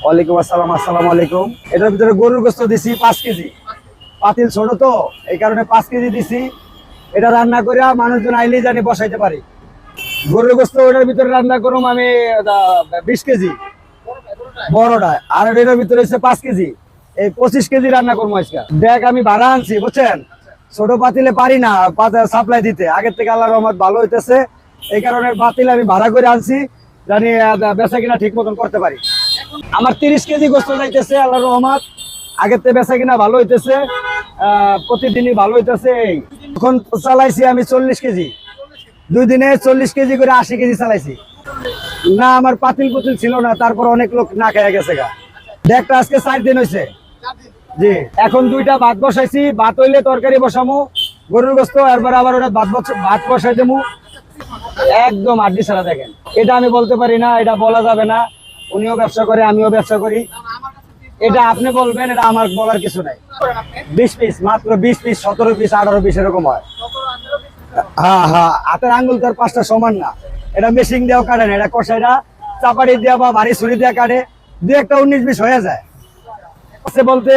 ওয়ালাইকুম আসসালাম, আসসালামু আলাইকুম। এটার ভিতরে গরুর গোস্ত দিছি 5 কেজি। পাতিল ছোট তো এই কারণে 5 কেজি দিছি। এটা রান্না করে মানুষজন আইলেই জানি বসাইতে পারি। গরুর গোস্ত ওটার ভিতরে রান্না করুম আমি 20 কেজি বড়টা, আর এটার ভিতরে হচ্ছে 5 কেজি, এই 25 কেজি রান্না করবো আজকে। দেখ আমি ভাড়া আনছি বুঝছেন, ছোট পাতিলে পারি না সাপ্লাই দিতে। আগের থেকে আল্লাহর রহমত ভালো হইতেছে, এই কারণে পাতিল আমি ভাড়া করে আনছি, জানি বেচা কিনা ঠিক মতন করতে পারি। আমার 30 কেজি গোস্ত যাইতেছে আল্লাহর রহমত, আগের থেকে বেচা কিনা ভালো হইতেছে, প্রতিদিনই ভালো হইতেছে। এখন চালাইছি আমি 40 কেজি, 2 দিনে 40 কেজি করে 80 কেজি চালাইছি। না আমার পাতিল পুতিল ছিল না, তারপর অনেক লোক না খেয়ে গেছে গা। দেখটা আজকে 4 দিন হয়েছে। জি, এখন 2টা ভাত বসাইছি, ভাত হইলে তরকারি বসামু গরুর গোস্ত, এরপর আবার ওটা ভাত বসাই দেবো একদম আড্ডি ছাড়া। দেখেন এটা আমি বলতে পারি না, এটা বলা যাবে না। উনিও ব্যবসা করে, আমিও ব্যবসা করি, এটা আপনি বলবেন, এটা আমার বলার কিছু নাই। 20 পিস, মাত্র 20 পিস, 17 পিস, 18 পিস এরকম হয়। হ্যাঁ হ্যাঁ, হাতের আঙ্গুল তার 5টা সমান না। এটা মেশিন দিয়েও কাটে না, এটা কষাইটা চাপাটি দেওয়া বা ভারী ছুরি দিয়ে কাটে, 2-একটা 19 পিস হয়ে যায়। বলতে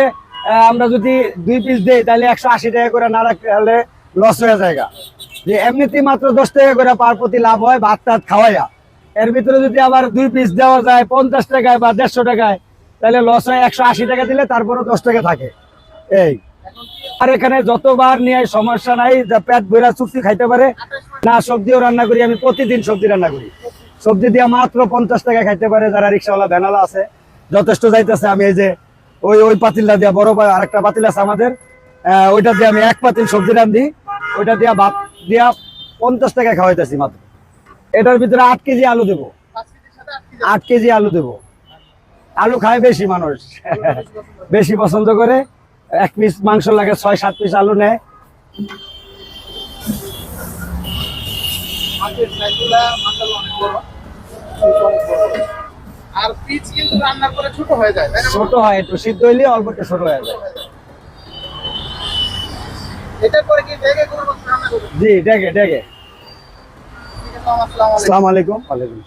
আমরা যদি 2 পিস দেই তাহলে 180 টাকা করে না রাখলে লস হয়ে যায়। যে এমনিতেই মাত্র 10 টাকা করে পার প্রতি লাভ হয় ভাত টাত খাওয়াইয়া। এর ভিতরে যদি আবার 2 পিস দেওয়া যায় 50 টাকায় বা 150 টাকায়, তাহলে লস হয় 180 টাকা দিলে তারপরে 10 টাকা থাকে। এই আর এখানে যতবার নিয়ে সমস্যা নাই, যা পেট ভরা চুক্তি খাইতে পারে না। সবজিও রান্না করি আমি, প্রতিদিন সবজি রান্না করি। সবজি দিয়ে মাত্র 50 টাকা খাইতে পারে যারা রিক্সাওয়ালা ভ্যানালা আছে, যথেষ্ট যাইতেছে। আমি এই যে ওই পাতিলটা দিয়া, বড় আরেকটা পাতিল আছে আমাদের, ওইটা দিয়ে আমি 1 পাতিল সবজি রান্ধি, ওইটা দিয়া ভাত দিয়া 50 টাকা খাওয়াইতেছি মাত্র। এটার ভিতরে 8 কেজি আলু দেবো, 8 কেজি আলু দেবো। আলু খায় বেশি মানুষ, বেশি পছন্দ করে। 1 পিস মাংস লাগে 6-7 পিস আলু নেয়। আর পিচ কিন্তু রান্নার পরে ছোট হয়ে যায়, ছোট হয়, একটু সিদ্ধ হইলে অল্প একটু ছোট হয়ে যায়। এটার পরে কি ডেগে করে রান্না করবেন? জি ডেকে ডেকে। আসসালামু আলাইকুম। আসসালামু আলাইকুম। ওয়ালাইকুম।